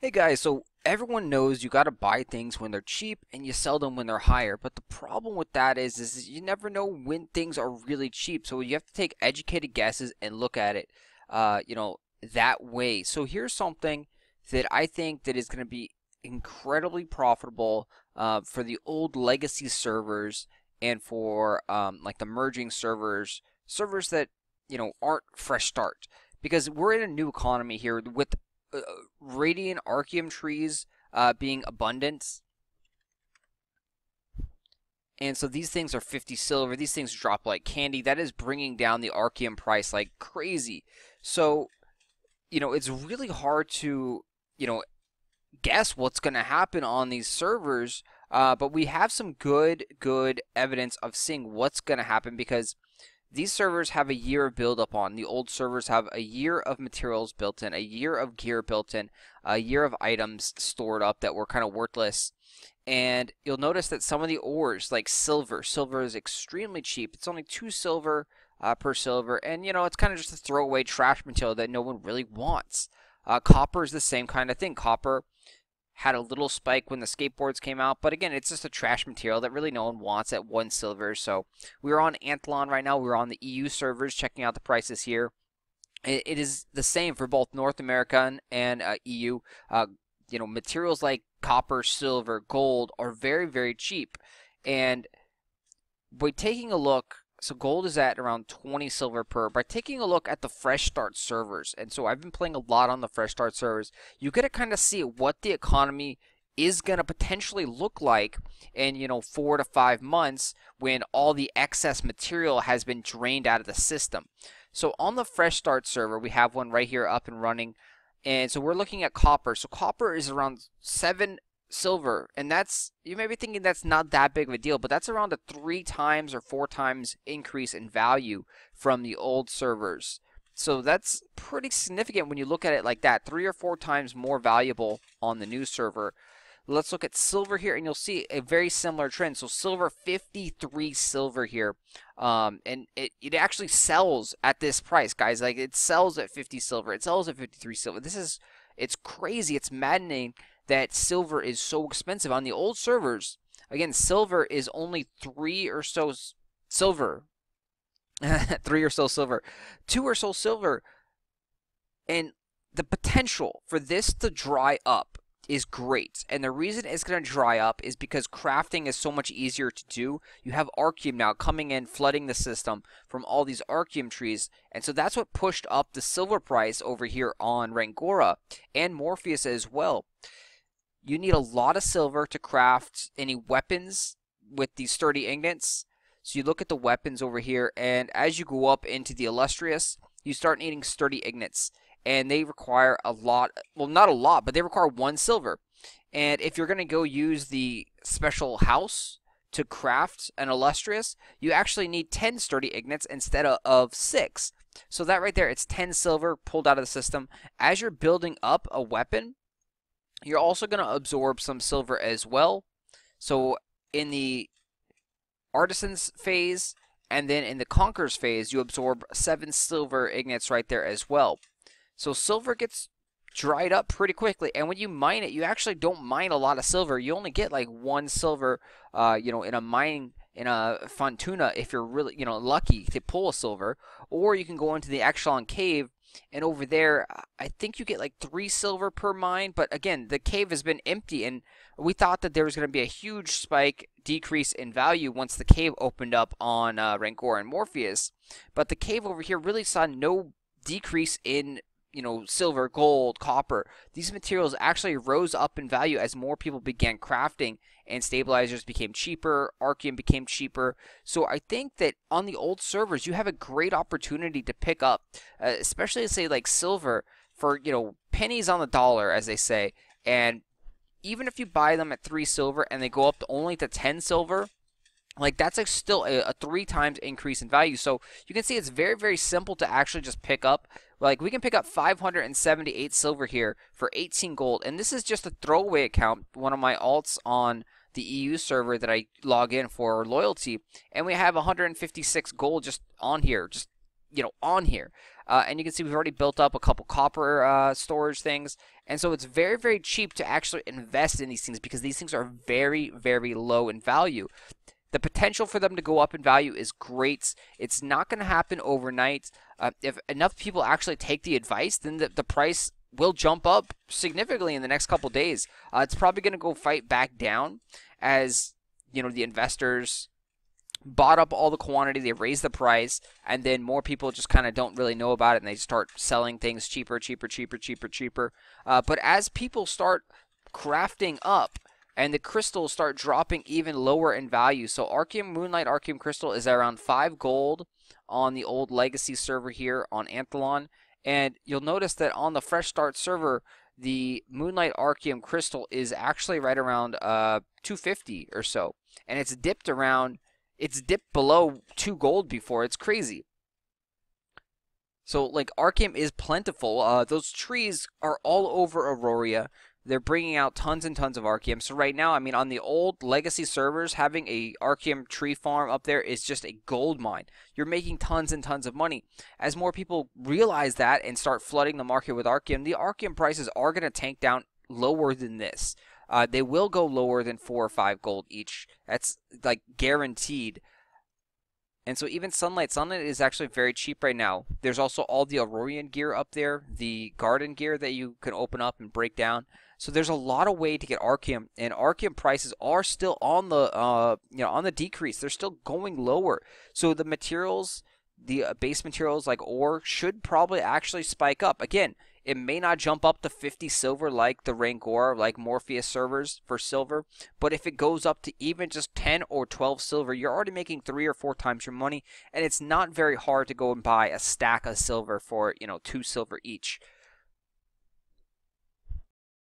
Hey guys, so everyone knows you got to buy things when they're cheap and you sell them when they're higher. But the problem with that is you never know when things are really cheap. So you have to take educated guesses and look at it, that way. So here's something that I think that is going to be incredibly profitable for the old legacy servers and for like the merging servers that aren't fresh start because we're in a new economy here with uh, radiant archeum trees being abundant, and so these things are 50 silver. These things drop like candy. That is bringing down the archeum price like crazy. So it's really hard to guess what's going to happen on these servers. But we have some good evidence of seeing what's going to happen because these servers have a year of build up on. The old servers have a year of materials built in, a year of gear built in, a year of items stored up that were kind of worthless. And you'll notice that some of the ores, like silver is extremely cheap. It's only 2 silver per silver. And, it's kind of just a throwaway trash material that no one really wants. Copper is the same kind of thing. Copper had a little spike when the skateboards came out, but again, it's just a trash material that really no one wants at 1 silver. So we're on antholon right now. We're on the EU servers checking out the prices here. It is the same for both North America and EU. Materials like copper, silver, gold are very cheap. And by taking a look, so gold is at around 20 silver per. By taking a look at the fresh start servers, and so I've been playing a lot on the fresh start servers, you get to kind of see what the economy is going to potentially look like in 4 to 5 months when all the excess material has been drained out of the system. So on the fresh start server, we have one right here up and running, and so we're looking at copper. So copper is around 7 silver, and you may be thinking that's not that big of a deal, but that's around a 3 times or 4 times increase in value from the old servers. So that's pretty significant when you look at it like that, 3 or 4 times more valuable on the new server. Let's look at silver here, and you'll see a very similar trend. So silver, 53 silver here, and it actually sells at this price, guys. Like, it sells at 50 silver, it sells at 53 silver. It's crazy, it's maddening that silver is so expensive on the old servers. Again, silver is only 3 or so silver, 3 or so silver, 2 or so silver, and the potential for this to dry up is great. And the reason it's going to dry up is because crafting is so much easier to do. You have archeum now coming in, flooding the system from all these archeum trees, and so that's what pushed up the silver price over here on Rangora and Morpheus as well. You need a lot of silver to craft any weapons with these sturdy ingots. So you look at the weapons over here, and as you go up into the illustrious, you start needing sturdy ingots. And they require a lot, well, not a lot, but they require 1 silver. And if you're going to go use the special house to craft an illustrious, you actually need 10 sturdy ingots instead of 6. So that right there, it's 10 silver pulled out of the system. As you're building up a weapon, you're also going to absorb some silver as well. So in the Artisans phase and then in the Conquerors phase, you absorb 7 silver ingots right there as well. So silver gets dried up pretty quickly, and when you mine it, you actually don't mine a lot of silver. You only get like 1 silver, in a mine, in a Fontuna, if you're really, lucky to pull a silver. Or you can go into the Echelon Cave, and over there, I think you get like 3 silver per mine. But again, the cave has been empty, and we thought that there was going to be a huge spike decrease in value once the cave opened up on Rancor and Morpheus. But the cave over here really saw no decrease in silver, gold, copper. These materials actually rose up in value as more people began crafting and stabilizers became cheaper, archeum became cheaper. So I think that on the old servers, you have a great opportunity to pick up, especially say like silver for, pennies on the dollar, as they say. And even if you buy them at 3 silver and they go up to only to 10 silver, like that's still a 3 times increase in value. So you can see it's very simple to actually just pick up. Like, we can pick up 578 silver here for 18 gold, and this is just a throwaway account, one of my alts on the EU server that I log in for loyalty, and we have 156 gold just on here, on here. And you can see we've already built up a couple copper storage things. And so it's very, very cheap to actually invest in these things because these things are very, very low in value. The potential for them to go up in value is great. It's not going to happen overnight. If enough people actually take the advice, then the price will jump up significantly in the next couple days. It's probably going to go fight back down as the investors bought up all the quantity, they raised the price, and then more people just kind of don't really know about it, and they start selling things cheaper. But as people start crafting up, and the crystals start dropping even lower in value. So Moonlight Archeum Crystal is around 5 gold on the old Legacy server here on Antholon. And you'll notice that on the Fresh Start server, the Moonlight Archeum Crystal is actually right around 250 or so. And it's dipped below 2 gold before. It's crazy. So, like, Archeum is plentiful. Those trees are all over Aurora. They're bringing out tons and tons of Archeum. So right now, I mean, on the old Legacy servers, having a Archeum tree farm up there is just a gold mine. You're making tons and tons of money. As more people realize that and start flooding the market with Archeum, the Archeum prices are going to tank down lower than this. They will go lower than 4 or 5 gold each. That's, like, guaranteed. And so even Sunlight is actually very cheap right now. There's also all the Aurorian gear up there, the garden gear that you can open up and break down. So there's a lot of way to get Archeum, and Archeum prices are still on the on the decrease. They're still going lower. So the materials, the base materials like ore, should probably actually spike up. Again, it may not jump up to 50 silver like the Rangor, like Morpheus servers for silver, but if it goes up to even just 10 or 12 silver, you're already making 3 or 4 times your money, and it's not very hard to go and buy a stack of silver for 2 silver each.